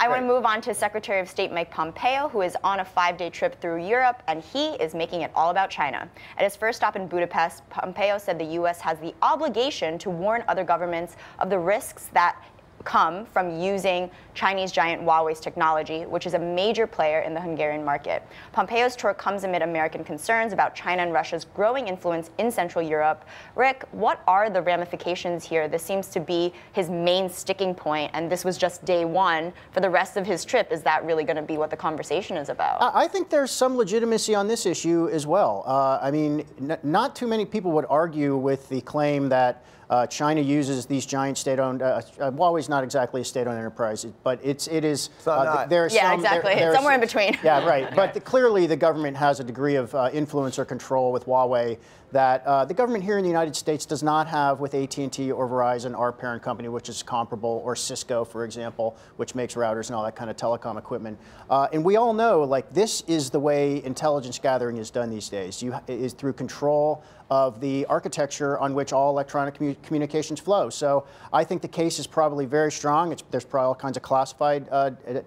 I want to move on to Secretary of State Mike Pompeo, who is on a 5-day trip through Europe, and he is making it all about China. At his first stop in Budapest, Pompeo said the U.S. has the obligation to warn other governments of the risks that come from using Chinese giant Huawei's technology, which is a major player in the Hungarian market. Pompeo's tour comes amid American concerns about China and Russia's growing influence in Central Europe. Rick, what are the ramifications here? This seems to be his main sticking point, and this was just day one. For the rest of his trip, is that really going to be what the conversation is about? I think there's some legitimacy on this issue as well. I mean, not too many people would argue with the claim that China uses these giant state-owned. Huawei's not exactly a state-owned enterprise, but it is. There's exactly. It's somewhere in between. Yeah, right. But clearly, the government has a degree of influence or control with Huawei that the government here in the United States does not have with AT&T or Verizon, our parent company, which is comparable, or Cisco, for example, which makes routers and all that kind of telecom equipment. And we all know, like, this is the way intelligence gathering is done these days. Is through control of the architecture on which all electronic communications flow. So I think the case is probably very strong. There's probably all kinds of classified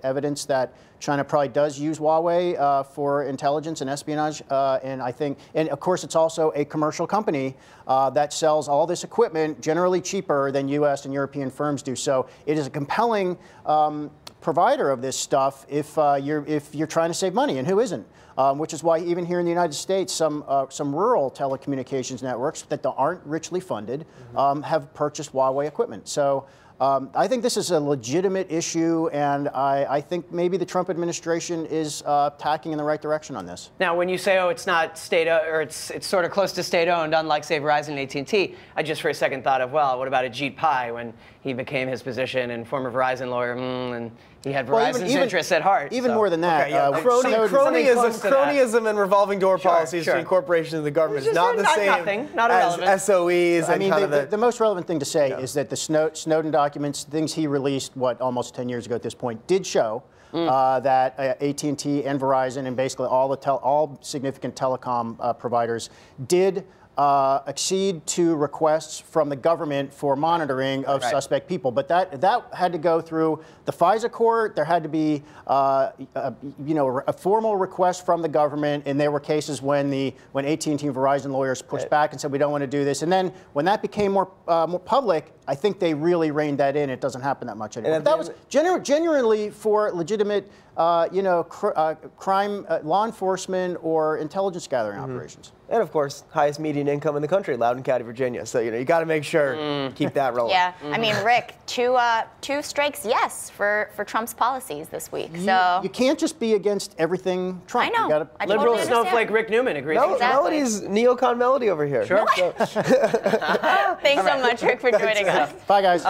evidence that China probably does use Huawei for intelligence and espionage. And of course, it's also a commercial company that sells all this equipment generally cheaper than U.S. and European firms do. So it is a compelling provider of this stuff if you're trying to save money, and who isn't? Which is why even here in the United States, some rural telecommunications networks that aren't richly funded have purchased Huawei equipment. So I think this is a legitimate issue, and I think maybe the Trump administration is tacking in the right direction on this. Now, when you say, oh, it's not state-owned, or it's sort of close to state-owned, unlike, say, Verizon and AT&T, I just for a second thought of, well, what about Ajit Pai when he became his position and former Verizon lawyer, and he had Verizon's interests at heart. Even more than that. Okay, cronyism and revolving door policies between corporations and the government is not the same as SOEs. I mean, the most relevant thing to say is that the Snowden documents, things he released, almost 10 years ago at this point, did show that AT&T and Verizon and basically all significant telecom providers did accede to requests from the government for monitoring of suspect people, but that had to go through the FISA court. There had to be, a formal request from the government, and there were cases when AT&T and Verizon lawyers pushed back and said we don't want to do this. And then when that became more public, I think they really reined that in. It doesn't happen that much anymore. That was genuinely for legitimate, crime, law enforcement or intelligence gathering operations. And of course, highest median income in the country, Loudoun County, Virginia. So you got to make sure keep that rolling. Yeah, I mean, Rick, two strikes yes for Trump's policies this week. So you can't just be against everything Trump. I know. Liberal snowflake Rick Newman agrees. Melody's neocon Melody over here. Sure. Thanks so much, Rick, for joining us. Bye, guys.